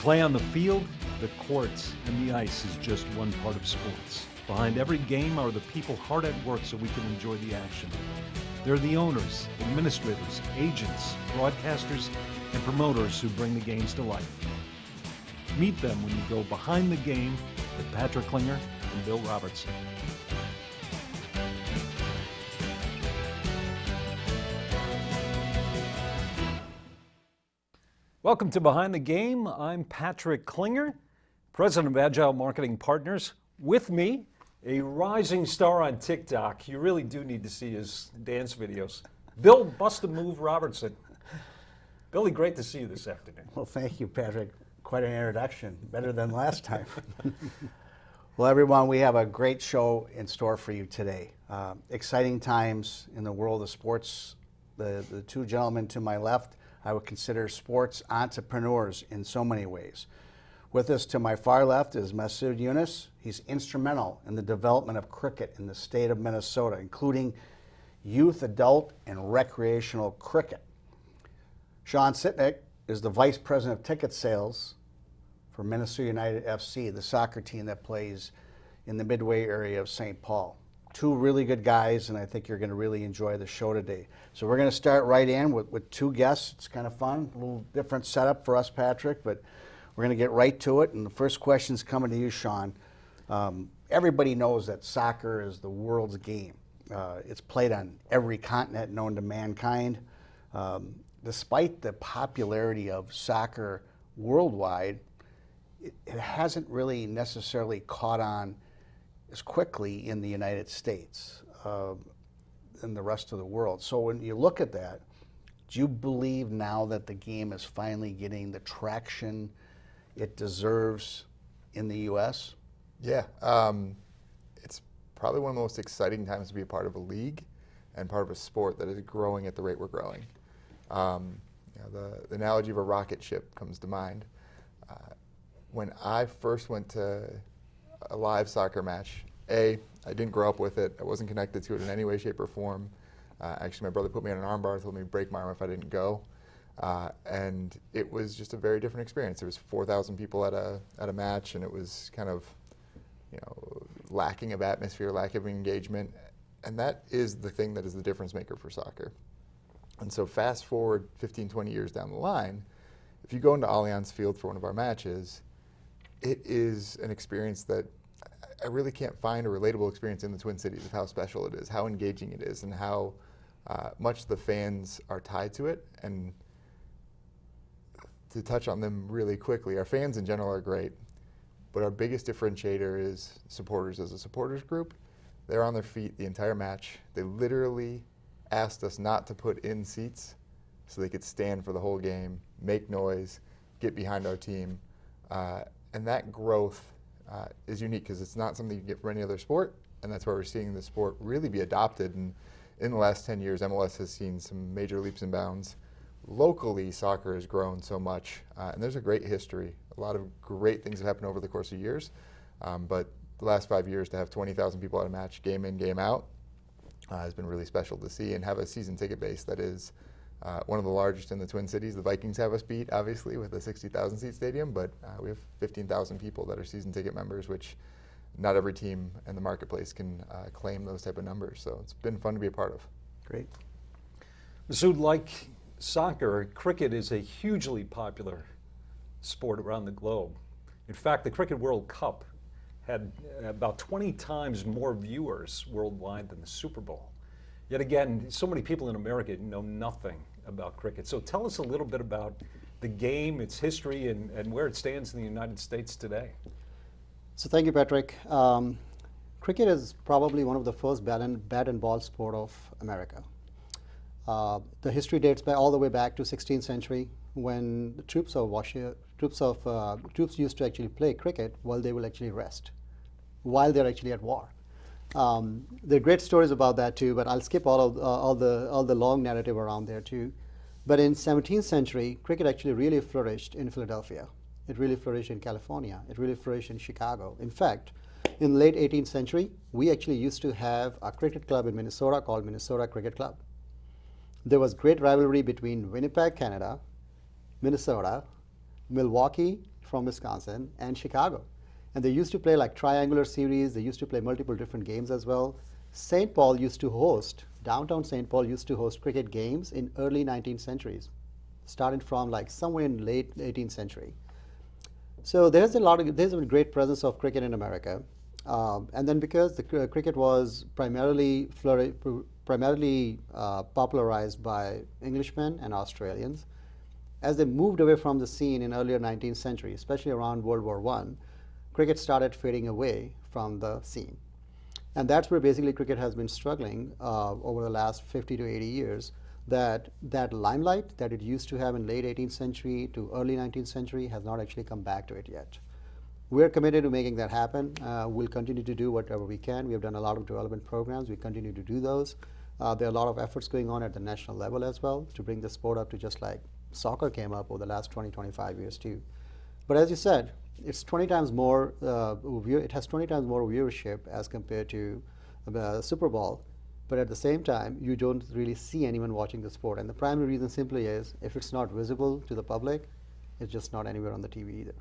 play on the field, the courts, and the ice is just one part of sports. Behind every game are the people hard at work so we can enjoy the action. They're the owners, administrators, agents, broadcasters, and promoters who bring the games to life. Meet them when you go behind the game with Patrick Klinger and Bill Robertson. Welcome to Behind the Game. I'm Patrick Klinger, president of Agile Marketing Partners. With me, a rising star on TikTok. You really do need to see his dance videos. Bill Bust a Move Robertson. Billy, great to see you this afternoon. Well, thank you, Patrick. Quite an introduction. Better than last time. Well, everyone, we have a great show in store for you today. Exciting times in the world of sports. The two gentlemen to my left, I would consider sports entrepreneurs in so many ways. With us to my far left is Masaood Yunus. He's instrumental in the development of cricket in the state of Minnesota, including youth, adult, and recreational cricket. Sean Sittnick is the vice president of ticket sales for Minnesota United FC, the soccer team that plays in the Midway area of St. Paul. Two really good guys, and I think you're going to really enjoy the show today. So we're going to start right in with two guests. It's kind of fun, a little different setup for us, Patrick, but we're going to get right to it. And the first question's coming to you, Sean. Everybody knows that soccer is the world's game. It's played on every continent known to mankind. Despite the popularity of soccer worldwide, it hasn't really necessarily caught on as quickly in the United States than the rest of the world. So when you look at that, do you believe now that the game is finally getting the traction it deserves in the U.S.? Yeah, it's probably one of the most exciting times to be a part of a league and part of a sport that is growing at the rate we're growing. The analogy of a rocket ship comes to mind. When I first went to a live soccer match, I didn't grow up with it. I wasn't connected to it in any way, shape, or form. Actually, my brother put me on an arm bar, told me to break my arm if I didn't go. And it was just a very different experience. There was 4,000 people at a match, and it was kind of, lacking of atmosphere, lack of engagement. And that is the thing that is the difference maker for soccer. And so fast forward 15, 20 years down the line, if you go into Allianz Field for one of our matches, it is an experience that I really can't find a relatable experience in the Twin Cities of how special it is, how engaging it is, and how much the fans are tied to it. And to touch on them really quickly, our fans in general are great, but our biggest differentiator is supporters. As a supporters group, they're on their feet the entire match. They literally asked us not to put in seats so they could stand for the whole game, make noise, get behind our team. And that growth is unique because it's not something you get from any other sport, and that's why we're seeing the sport really be adopted. And in the last 10 years, MLS has seen some major leaps and bounds. Locally, soccer has grown so much, and there's a great history. A lot of great things have happened over the course of years, but the last 5 years to have 20,000 people at a match, game in, game out, has been really special to see, and have a season ticket base that is one of the largest in the Twin Cities. The Vikings have us beat, obviously, with a 60,000 seat stadium, but we have 15,000 people that are season ticket members, which not every team in the marketplace can claim those type of numbers. So it's been fun to be a part of. Great. Masood, like soccer, cricket is a hugely popular sport around the globe. In fact, the Cricket World Cup had about 20 times more viewers worldwide than the Super Bowl. Yet again, so many people in America know nothing about cricket. So tell us a little bit about the game, its history, and where it stands in the United States today. So thank you, Patrick. Cricket is probably one of the first bat and ball sport of America. The history dates all the way back to 16th century when the troops used to actually play cricket while they will actually rest, while they're actually at war. There are great stories about that too, but I'll skip all the long narrative around there too. But in 17th century, cricket actually really flourished in Philadelphia. It really flourished in California. It really flourished in Chicago. In fact, in late 18th century, we actually used to have a cricket club in Minnesota called Minnesota Cricket Club. There was great rivalry between Winnipeg, Canada, Minnesota, Milwaukee, from Wisconsin, and Chicago. And they used to play like triangular series. They used to play multiple different games as well. St. Paul used to host, downtown St. Paul used to host cricket games in early 19th centuries, starting from like somewhere in late 18th century. So there's a great presence of cricket in America. And then because the cricket was primarily popularized by Englishmen and Australians, as they moved away from the scene in earlier 19th century, especially around World War I, cricket started fading away from the scene. And that's where basically cricket has been struggling over the last 50 to 80 years, that limelight that it used to have in late 18th century to early 19th century has not actually come back to it yet. We're committed to making that happen. We'll continue to do whatever we can. We have done a lot of development programs. We continue to do those. There are a lot of efforts going on at the national level as well to bring the sport up to just like soccer came up over the last 20, 25 years too. But as you said, it's 20 times more. It has 20 times more viewership as compared to the Super Bowl. But at the same time, you don't really see anyone watching the sport. And the primary reason simply is if it's not visible to the public, it's just not anywhere on the TV either.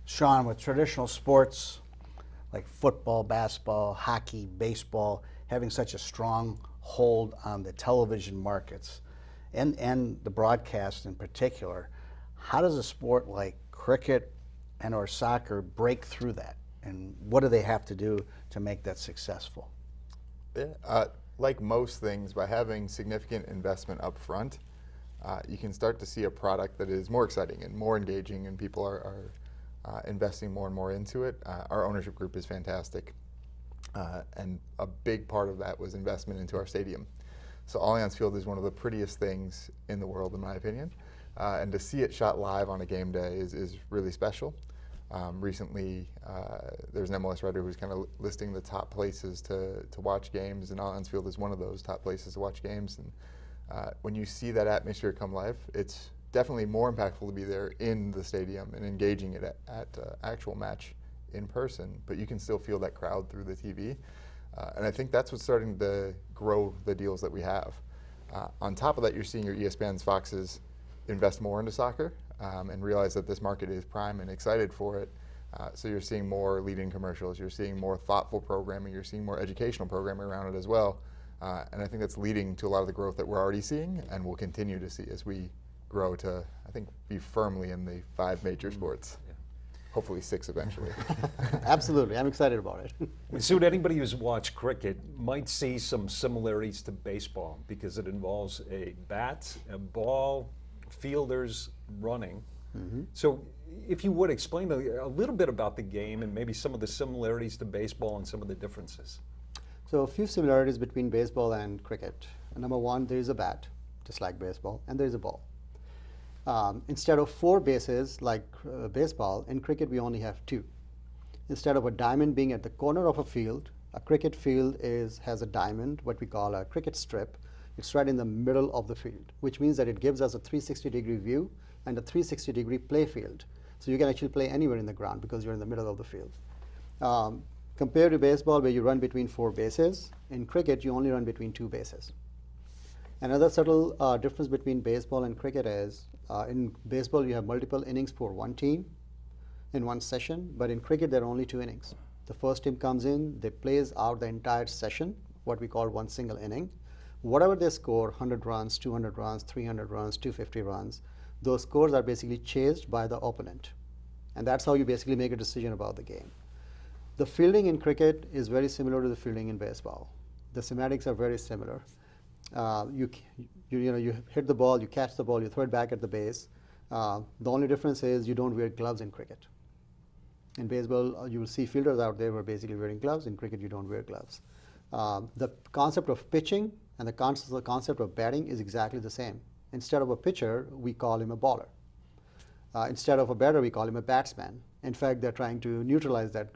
Sean, with traditional sports like football, basketball, hockey, baseball having such a strong hold on the television markets and the broadcast in particular, how does a sport like cricket and or soccer break through that? And what do they have to do to make that successful? Yeah, like most things, by having significant investment up front, you can start to see a product that is more exciting and more engaging, and people are investing more and more into it. Our ownership group is fantastic, and a big part of that was investment into our stadium. So Allianz Field is one of the prettiest things in the world, in my opinion, and to see it shot live on a game day is really special. Recently, there's an MLS writer who's kind of listing the top places to watch games, and Allianz Field is one of those top places to watch games. And when you see that atmosphere come live, it's definitely more impactful to be there in the stadium and engaging it at actual match in person, but you can still feel that crowd through the TV. And I think that's what's starting to grow the deals that we have. On top of that, you're seeing your ESPNs, Foxes invest more into soccer and realize that this market is prime and excited for it. So you're seeing more lead-in commercials, you're seeing more thoughtful programming, you're seeing more educational programming around it as well. And I think that's leading to a lot of the growth that we're already seeing and will continue to see as we grow to, I think, be firmly in the 5 major sports. Yeah. Hopefully 6 eventually. Absolutely, I'm excited about it. Masaood, anybody who's watched cricket might see some similarities to baseball because it involves a bat, a ball, fielders running. Mm-hmm. So if you would explain a little bit about the game and maybe some of the similarities to baseball and some of the differences. So a few similarities between baseball and cricket. Number one, there is a bat, just like baseball, and there is a ball. Instead of 4 bases like baseball, in cricket we only have 2. Instead of a diamond being at the corner of a field, a cricket field has a diamond, what we call a cricket strip. It's right in the middle of the field, which means that it gives us a 360-degree view and a 360-degree play field. So you can actually play anywhere in the ground because you're in the middle of the field. Compared to baseball, where you run between 4 bases, in cricket you only run between 2 bases. Another subtle difference between baseball and cricket is in baseball you have multiple innings for one team in one session, but in cricket there are only 2 innings. The first team comes in, they plays out the entire session, what we call one single inning. Whatever they score, 100 runs, 200 runs, 300 runs, 250 runs, those scores are basically chased by the opponent. And that's how you basically make a decision about the game. The fielding in cricket is very similar to the fielding in baseball. The semantics are very similar. You hit the ball, you catch the ball, you throw it back at the base. The only difference is you don't wear gloves in cricket. In baseball, you will see fielders out there who are basically wearing gloves. In cricket, you don't wear gloves. The concept of pitching and the concept of batting is exactly the same. Instead of a pitcher, we call him a bowler. Instead of a batter, we call him a batsman. In fact, they're trying to neutralize that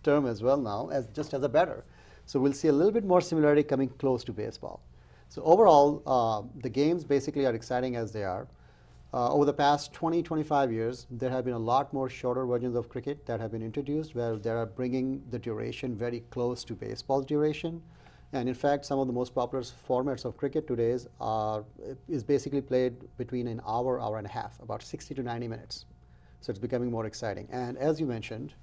term as well now, just as a batter. So we'll see a little bit more similarity coming close to baseball. So overall, the games basically are exciting as they are. Over the past 20, 25 years, there have been a lot more shorter versions of cricket that have been introduced where they are bringing the duration very close to baseball's duration. And in fact, some of the most popular formats of cricket today is basically played between an hour, hour and a half, about 60 to 90 minutes. So it's becoming more exciting. And as you mentioned,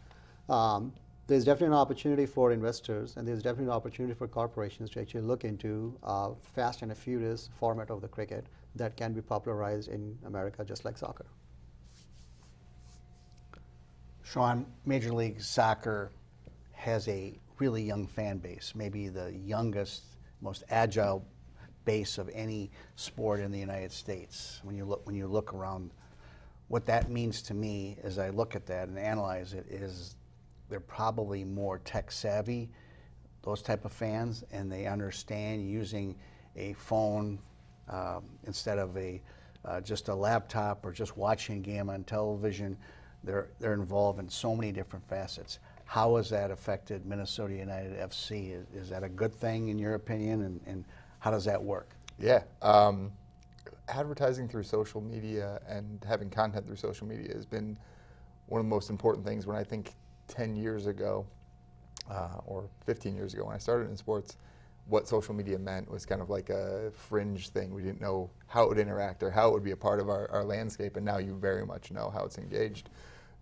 there's definitely an opportunity for investors, and there's definitely an opportunity for corporations to actually look into a fast and a furious format of the cricket that can be popularized in America, just like soccer. Sean, Major League Soccer has a really young fan base, maybe the youngest, most agile base of any sport in the United States. When you look around, what that means to me as I look at that and analyze it is they're probably more tech savvy, those type of fans, and they understand using a phone instead of just a laptop or just watching a game on television. They're involved in so many different facets. How has that affected Minnesota United FC? Is that a good thing in your opinion, and how does that work? Yeah. Advertising through social media and having content through social media has been one of the most important things. When I think 10 years ago or 15 years ago when I started in sports, what social media meant was kind of like a fringe thing. We didn't know how it would interact or how it would be a part of our landscape, and now you very much know how it's engaged,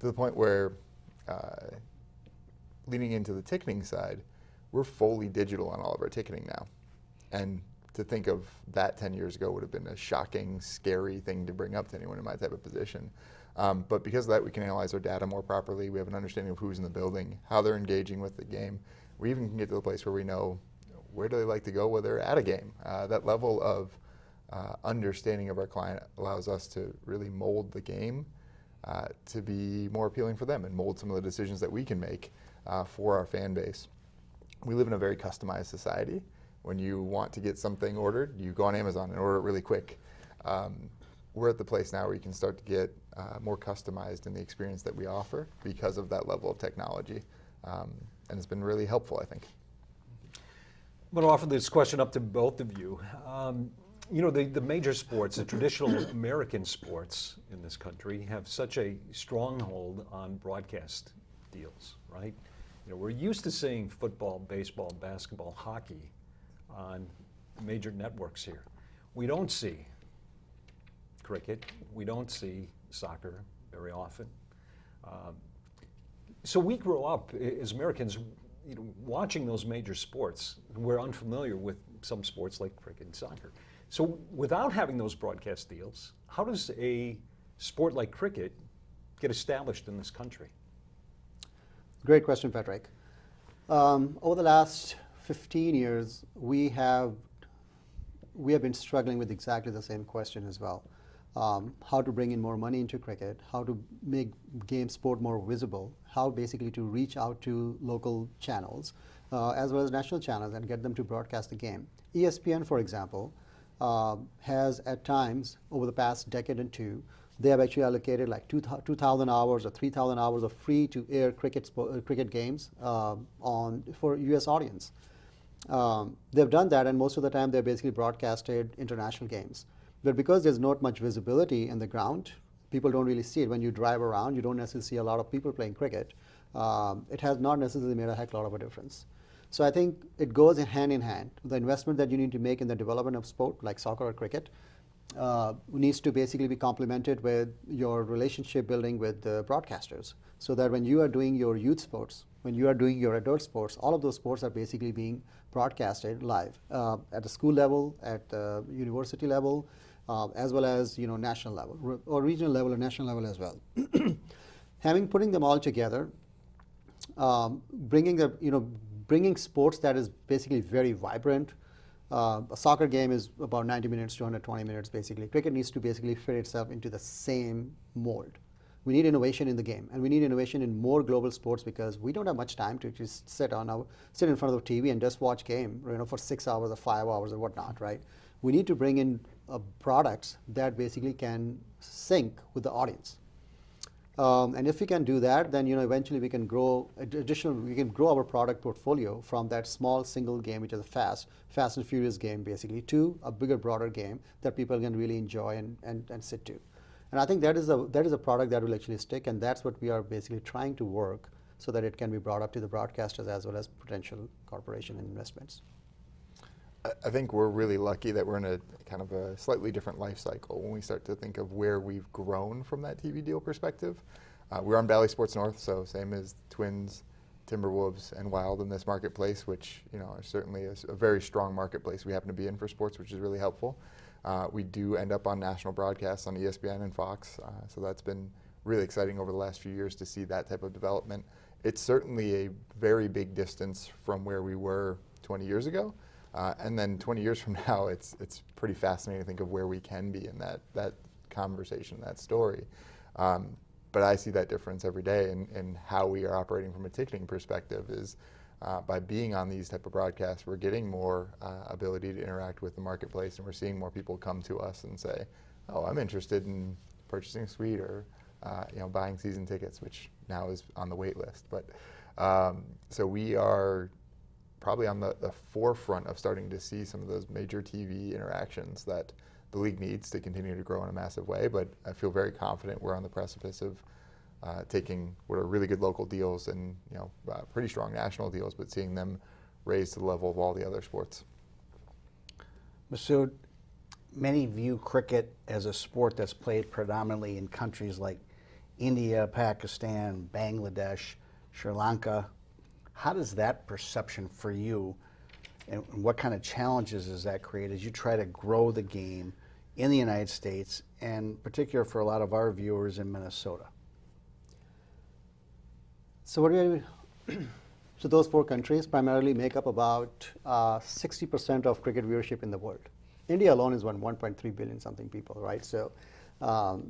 to the point where leaning into the ticketing side, we're fully digital on all of our ticketing now. And to think of that 10 years ago would have been a shocking, scary thing to bring up to anyone in my type of position. But because of that, we can analyze our data more properly. We have an understanding of who's in the building, how they're engaging with the game. We even can get to the place where we know where do they like to go when they're at a game. That level of understanding of our client allows us to really mold the game to be more appealing for them and mold some of the decisions that we can make for our fan base. We live in a very customized society. When you want to get something ordered, you go on Amazon and order it really quick. We're at the place now where you can start to get more customized in the experience that we offer because of that level of technology. And it's been really helpful, I think. I'm going to offer this question up to both of you. You know, the major sports, the traditional American sports in this country have such a stronghold on broadcast deals, right? You know, we're used to seeing football, baseball, basketball, hockey on major networks here. We don't see cricket. We don't see soccer very often. So we grow up as Americans, you know, watching those major sports. We're unfamiliar with some sports like cricket and soccer. So without having those broadcast deals, how does a sport like cricket get established in this country? Great question, Patrick. Over the last 15 years, we have been struggling with exactly the same question as well. How to bring in more money into cricket, how to make game sport more visible, how basically to reach out to local channels as well as national channels and get them to broadcast the game. ESPN, for example, has at times over the past decade and two, they have actually allocated like 2,000 hours or 3,000 hours of free to air cricket games for US audience. They've done that, and most of the time they're basically broadcasted international games. But because there's not much visibility in the ground, people don't really see it. When you drive around, you don't necessarily see a lot of people playing cricket. It has not necessarily made a heck lot of a difference. So I think it goes hand in hand. The investment that you need to make in the development of sport, like soccer or cricket, needs to basically be complemented with your relationship building with the broadcasters. So that when you are doing your youth sports, when you are doing your adult sports, all of those sports are basically being broadcasted live at the school level, at the university level, as well as national level or regional level or national level as well. Putting them all together, bringing sports that is basically very vibrant. A soccer game is about 90 minutes to 120 minutes basically. Cricket needs to basically fit itself into the same mold. We need innovation in the game, and we need innovation in more global sports because we don't have much time to just sit in front of the TV and just watch game, for 6 hours or 5 hours or whatnot, right? We need to bring in products that basically can sync with the audience. And if we can do that, then eventually we can grow our product portfolio from that small single game, which is a fast and furious game, basically, to a bigger, broader game that people can really enjoy and sit to. And I think that is a product that will actually stick, and that's what we are basically trying to work so that it can be brought up to the broadcasters as well as potential corporation investments. I think we're really lucky that we're in a kind of a slightly different life cycle when we start to think of where we've grown from that TV deal perspective. We're on Bally Sports North, so same as Twins, Timberwolves, and Wild in this marketplace, which are certainly a very strong marketplace we happen to be in for sports, which is really helpful. We do end up on national broadcasts on ESPN and Fox, so that's been really exciting over the last few years to see that type of development. It's certainly a very big distance from where we were 20 years ago. And then 20 years from now, it's pretty fascinating to think of where we can be in that conversation, that story. But I see that difference every day in how we are operating from a ticketing perspective is by being on these type of broadcasts, we're getting more ability to interact with the marketplace, and we're seeing more people come to us and say, oh, I'm interested in purchasing a suite or buying season tickets, which now is on the wait list. But so we are probably on the forefront of starting to see some of those major TV interactions that the league needs to continue to grow in a massive way. But I feel very confident we're on the precipice of taking what are really good local deals and pretty strong national deals, but seeing them raised to the level of all the other sports. Masaood, many view cricket as a sport that's played predominantly in countries like India, Pakistan, Bangladesh, Sri Lanka. How does that perception for you, and what kind of challenges does that create as you try to grow the game in the United States, and particular for a lot of our viewers in Minnesota? So so those 4 countries primarily make up about 60% of cricket viewership in the world. India alone is 1.3 billion something people, right? So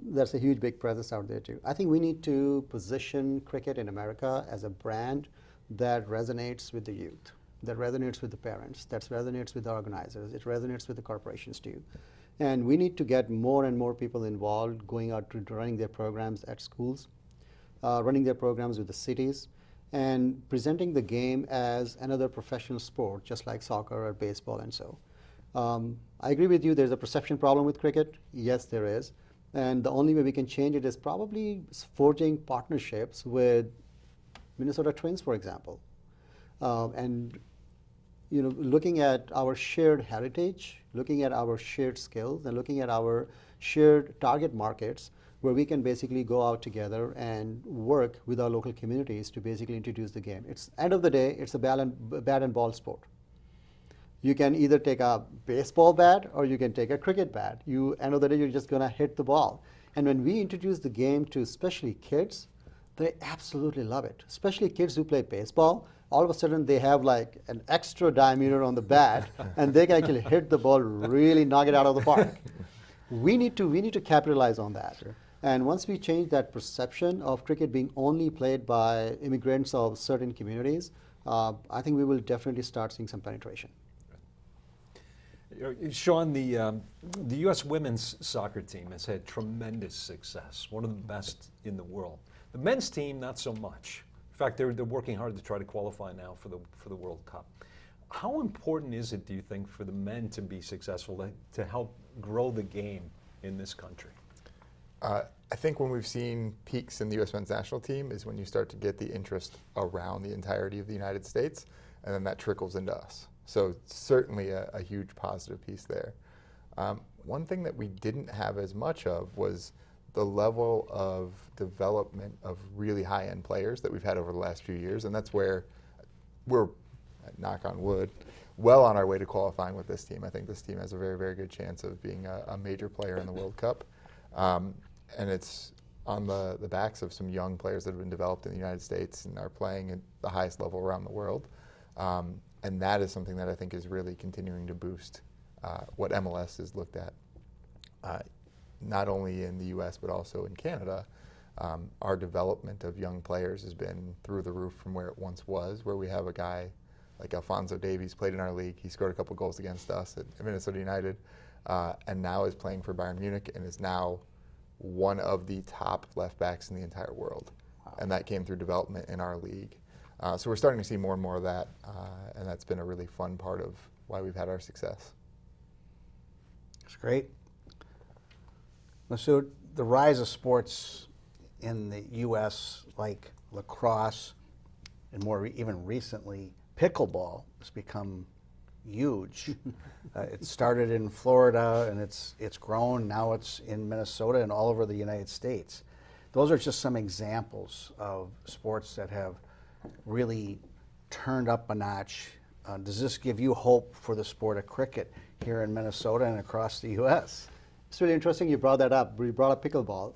there's a huge big presence out there too. I think we need to position cricket in America as a brand that resonates with the youth, that resonates with the parents, that resonates with the organizers, it resonates with the corporations too. And we need to get more and more people involved, going out to running their programs at schools, running their programs with the cities, and presenting the game as another professional sport, just like soccer or baseball and so. I agree with you, there's a perception problem with cricket. Yes, there is. And the only way we can change it is probably forging partnerships with Minnesota Twins, for example. And looking at our shared heritage, looking at our shared skills, and looking at our shared target markets, where we can basically go out together and work with our local communities to basically introduce the game. It's end of the day, it's a bat and ball sport. You can either take a baseball bat or you can take a cricket bat. End of the day, you're just going to hit the ball. And when we introduce the game to especially kids, they absolutely love it. Especially kids who play baseball, all of a sudden they have like an extra diameter on the bat, and they can actually hit the ball, really knock it out of the park. We need to capitalize on that. Sure. And once we change that perception of cricket being only played by immigrants of certain communities, I think we will definitely start seeing some penetration. Sean, the U.S. women's soccer team has had tremendous success, one of the best in the world. The men's team, not so much. In fact, they're working hard to try to qualify now for the World Cup. How important is it, do you think, for the men to be successful to help grow the game in this country? I think when we've seen peaks in the U.S. men's national team is when you start to get the interest around the entirety of the United States, and then that trickles into us. So certainly a huge positive piece there. One thing that we didn't have as much of was the level of development of really high-end players that we've had over the last few years, and that's where we're, knock on wood, well on our way to qualifying with this team. I think this team has a very, very good chance of being a major player in the World Cup. And it's on the backs of some young players that have been developed in the United States and are playing at the highest level around the world. And that is something that I think is really continuing to boost what MLS is looked at, not only in the US but also in Canada. Our development of young players has been through the roof from where it once was, where we have a guy like Alphonso Davies played in our league. He scored a couple goals against us at Minnesota United, and now is playing for Bayern Munich and is now one of the top left backs in the entire world. Wow. And that came through development in our league. So we're starting to see more and more of that, and that's been a really fun part of why we've had our success. That's great. Masaood, the rise of sports in the U.S. like lacrosse and more even recently pickleball has become huge. It started in Florida, and it's grown. Now it's in Minnesota and all over the United States. Those are just some examples of sports that have really turned up a notch. Does this give you hope for the sport of cricket here in Minnesota and across the U.S.? It's really interesting you brought that up. You brought up pickleball.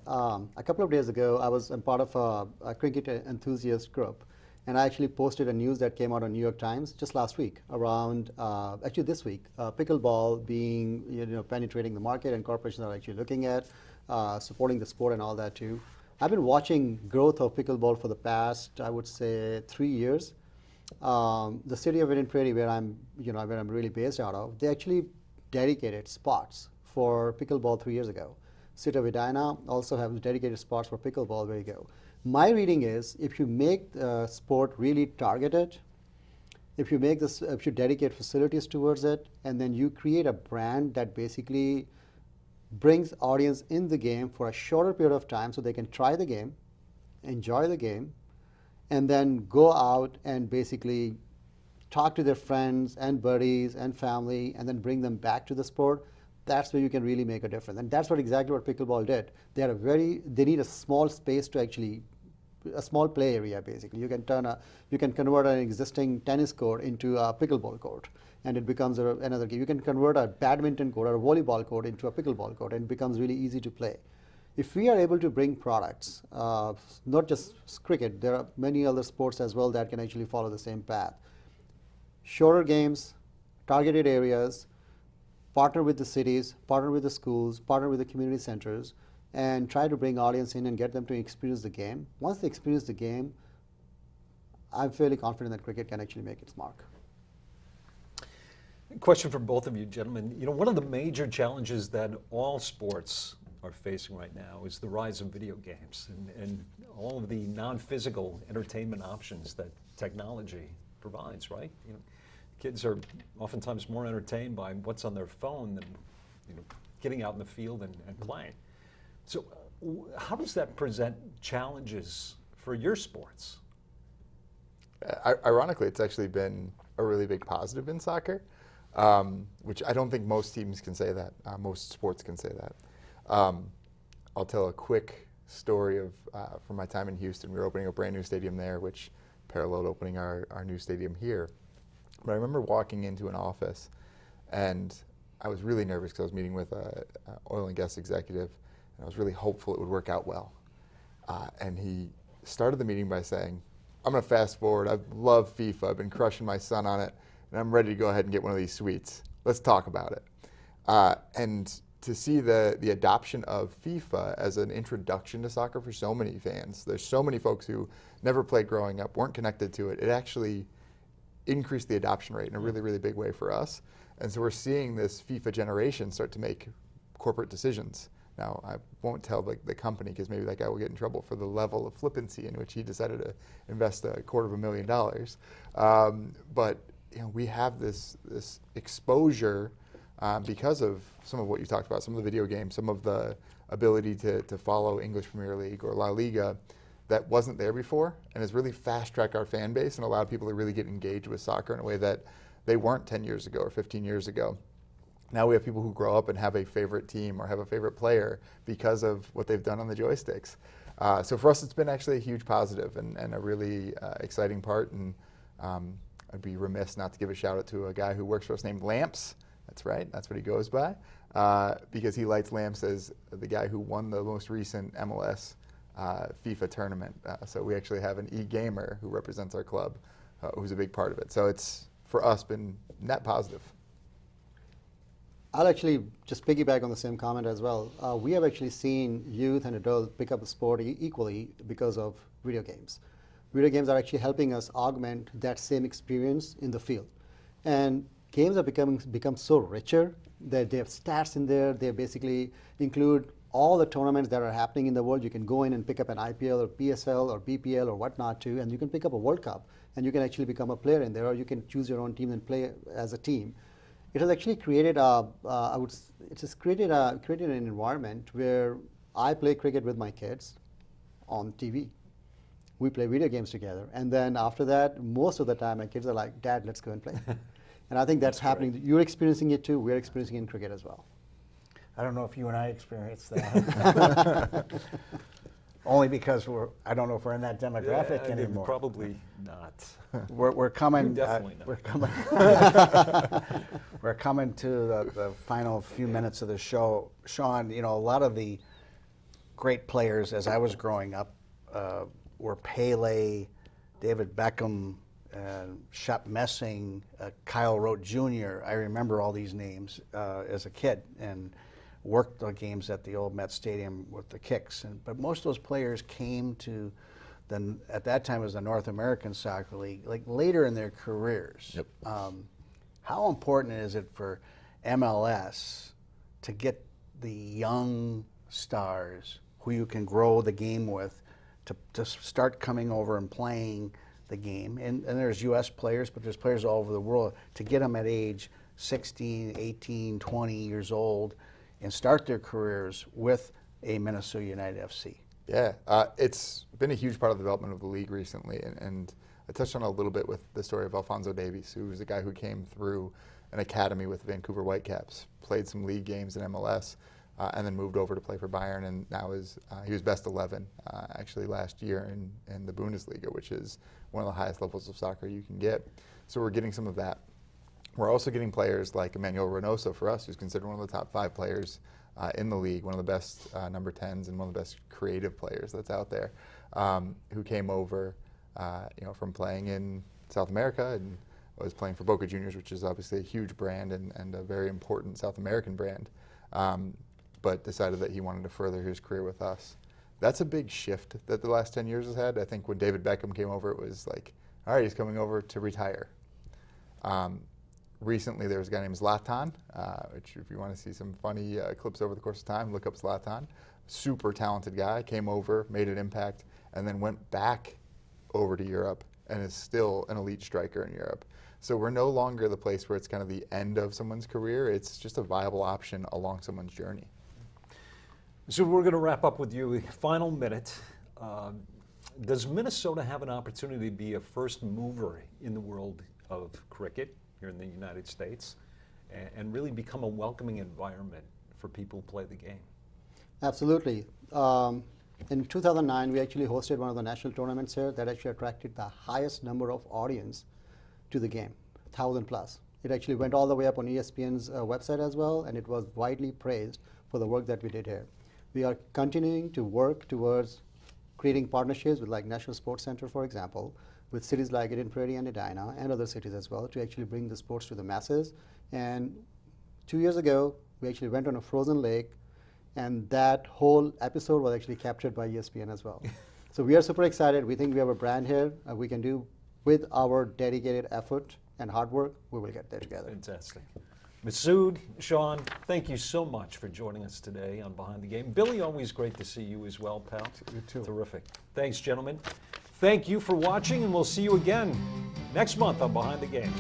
A couple of days ago, I'm part of a cricket enthusiast group, and I actually posted a news that came out on New York Times just last week around, actually this week, pickleball being, penetrating the market, and corporations are actually looking at supporting the sport and all that too. I've been watching growth of pickleball for the past, I would say, 3 years. The city of Indian Prairie, where I'm really based out of, they actually dedicated spots for pickleball 3 years ago. City of Edina also have dedicated spots for pickleball. There you go. My reading is, if you make the sport really targeted, if you dedicate facilities towards it, and then you create a brand that basically brings audience in the game for a shorter period of time so they can try the game, enjoy the game, and then go out and basically talk to their friends and buddies and family and then bring them back to the sport, that's where you can really make a difference. And that's exactly what pickleball did. They need a small space to actually, a small play area basically. You can convert an existing tennis court into a pickleball court, and it becomes another game. You can convert a badminton court or a volleyball court into a pickleball court, and it becomes really easy to play. If we are able to bring products, not just cricket, there are many other sports as well that can actually follow the same path. Shorter games, targeted areas, partner with the cities, partner with the schools, partner with the community centers, and try to bring audience in and get them to experience the game. Once they experience the game, I'm fairly confident that cricket can actually make its mark. Question for both of you, gentlemen. One of the major challenges that all sports are facing right now is the rise of video games and all of the non-physical entertainment options that technology provides, right? Kids are oftentimes more entertained by what's on their phone than getting out in the field and playing. So how does that present challenges for your sports? Ironically, it's actually been a really big positive in soccer, which I don't think most teams can say that. Most sports can say that. I'll tell a quick story of from my time in Houston. We were opening a brand new stadium there, which paralleled opening our new stadium here. But I remember walking into an office, and I was really nervous because I was meeting with an oil and gas executive, and I was really hopeful it would work out well. And he started the meeting by saying, "I'm going to fast forward. I love FIFA. I've been crushing my son on it, and I'm ready to go ahead and get one of these suites. Let's talk about it." And to see the adoption of FIFA as an introduction to soccer for so many fans. There's so many folks who never played growing up, weren't connected to it. It actually increased the adoption rate in a really, really big way for us. And so we're seeing this FIFA generation start to make corporate decisions. Now, I won't tell the company because maybe that guy will get in trouble for the level of flippancy in which he decided to invest $250,000. But we have this exposure because of some of what you talked about, some of the video games, some of the ability to follow English Premier League or La Liga that wasn't there before, and has really fast-tracked our fan base and allowed people to really get engaged with soccer in a way that they weren't 10 years ago or 15 years ago. Now we have people who grow up and have a favorite team or have a favorite player because of what they've done on the joysticks. So for us, it's been actually a huge positive and a really exciting part. And I'd be remiss not to give a shout out to a guy who works for us named Lamps. That's right, that's what he goes by, because he lights lamps as the guy who won the most recent MLS FIFA tournament. So we actually have an e-gamer who represents our club, who's a big part of it. So it's, for us, been net positive. I'll actually just piggyback on the same comment as well. We have actually seen youth and adults pick up the sport equally because of video games. Video games are actually helping us augment that same experience in the field. And games have become so richer that they have stats in there. They basically include all the tournaments that are happening in the world. You can go in and pick up an IPL or PSL or BPL or whatnot too, and you can pick up a World Cup, and you can actually become a player in there, or you can choose your own team and play as a team. It has actually created created an environment where I play cricket with my kids on TV. We play video games together, and then after that, most of the time, my kids are like, "Dad, let's go and play." And I think that's happening. You're experiencing it too. We're experiencing it in cricket as well. I don't know if you and I experienced that. Only because I don't know if we're in that demographic anymore. Probably not. We're coming. You're definitely not. We're coming. We're coming to the final few minutes of the show. Sean, a lot of the great players as I was growing up were Pele, David Beckham, Shep Messing, Kyle Rote Jr. I remember all these names as a kid and worked the games at the old Met Stadium with the Kicks. But most of those players came to at that time it was the North American Soccer League, like later in their careers. Yep. How important is it for MLS to get the young stars who you can grow the game with to start coming over and playing the game? And there's U.S. players, but there's players all over the world, to get them at age 16, 18, 20 years old and start their careers with a Minnesota United FC. Yeah, it's been a huge part of the development of the league recently, and I touched on it a little bit with the story of Alphonso Davies, who was a guy who came through an academy with the Vancouver Whitecaps, played some league games in MLS, and then moved over to play for Bayern, and now he was best 11 actually last year in the Bundesliga, which is one of the highest levels of soccer you can get. So we're getting some of that. We're also getting players like Emmanuel Reynoso for us, who's considered one of the top 5 players in the league, one of the best number 10s and one of the best creative players that's out there, who came over from playing in South America and was playing for Boca Juniors, which is obviously a huge brand and a very important South American brand, but decided that he wanted to further his career with us. That's a big shift that the last 10 years has had. I think when David Beckham came over, it was like, all right, he's coming over to retire. Recently, there was a guy named Zlatan, which if you want to see some funny clips over the course of time, look up Zlatan. Super talented guy, came over, made an impact, and then went back over to Europe and is still an elite striker in Europe. So we're no longer the place where it's kind of the end of someone's career. It's just a viable option along someone's journey. So we're going to wrap up with you. Final minute. Does Minnesota have an opportunity to be a first mover in the world of cricket here in the United States and really become a welcoming environment for people who play the game? Absolutely. In 2009, we actually hosted one of the national tournaments here that actually attracted the highest number of audience to the game, 1,000 plus. It actually went all the way up on ESPN's website as well, and it was widely praised for the work that we did here. We are continuing to work towards creating partnerships with like National Sports Center, for example, with cities like Eden Prairie and Edina and other cities as well to actually bring the sports to the masses. And 2 years ago, we actually went on a frozen lake, and that whole episode was actually captured by ESPN as well. So we are super excited. We think we have a brand here. We can do with our dedicated effort and hard work, we will get there together. Fantastic. Masaood, Sean, thank you so much for joining us today on Behind the Game. Billy, always great to see you as well, pal. You too. Terrific. Thanks, gentlemen. Thank you for watching, and we'll see you again next month on Behind the Game.